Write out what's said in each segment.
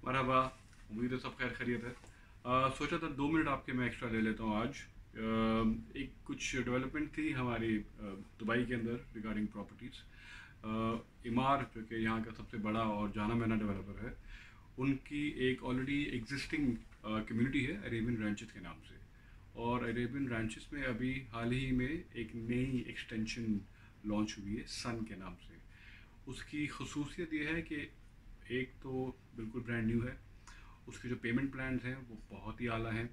मरहबा, उम्मीद है सब खैर खैरियत है। सोचा था 2 मिनट आपके मैं एक्स्ट्रा ले लेता हूँ आज। एक कुछ डेवलपमेंट थी हमारी दुबई के अंदर रिगार्डिंग प्रॉपर्टीज़। इमार जो कि यहाँ का सबसे बड़ा और जाना माना डेवलपर है, उनकी एक ऑलरेडी एग्जिस्टिंग कम्युनिटी है अरेबियन रैंचेस के नाम से। और अरेबियन रैंचेस में अभी हाल ही में एक नई एक्सटेंशन लॉन्च हुई है सन के नाम से। उसकी खसूसियत ये है कि एक तो बिल्कुल ब्रांड न्यू है, उसके जो पेमेंट प्लान्स हैं वो बहुत ही आला हैं।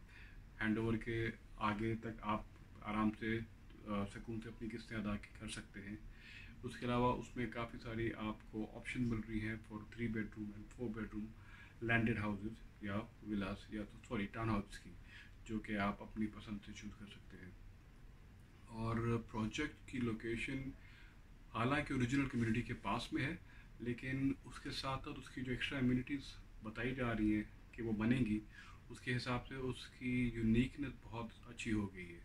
हैंड ओवर के आगे तक आप आराम से सुकून से अपनी किस्तें अदा कर सकते हैं। उसके अलावा उसमें काफ़ी सारी आपको ऑप्शन मिल रही हैं for 3 bedroom and 4 bedroom landed houses या विलास या तो सॉरी टाउन हाउस की, जो कि आप अपनी पसंद से चूज़ कर सकते हैं। और प्रोजेक्ट की लोकेशन हालांकि ओरिजिनल कम्युनिटी के पास में है, लेकिन उसके साथ साथ उसकी जो एक्स्ट्रा अम्यूनिटीज़ बताई जा रही हैं कि वो बनेंगी, उसके हिसाब से उसकी यूनिकनेस बहुत अच्छी हो गई है।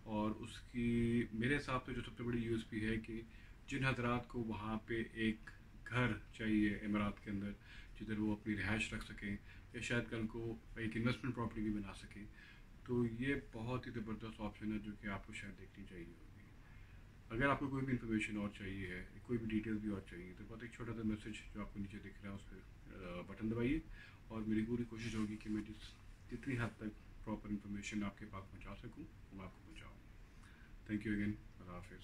और उसकी मेरे हिसाब से जो सबसे बड़ी यूएसपी है कि जिन हजरात को वहाँ पे एक घर चाहिए इमारात के अंदर जिधर वो अपनी रिहाइश रख सकें या शायद कल को एक इन्वेस्टमेंट प्रॉपर्टी भी बना सकें, तो ये बहुत ही ज़बरदस्त ऑप्शन है जो कि आपको शायद देखनी चाहिए होगी। अगर आपको कोई भी इन्फॉर्मेशन और चाहिए है, कोई भी डिटेल भी और चाहिए, तो बहुत एक छोटा सा मैसेज जो आपको नीचे दिख रहा है उस पर बटन दबाइए और मेरी पूरी कोशिश होगी कि मैं जितनी हद तक प्रॉपर इन्फॉर्मेशन आपके पास पहुंचा सकूं वो मैं आपको पहुंचाऊँ। Thank you again. अल्लाह हाफिज़।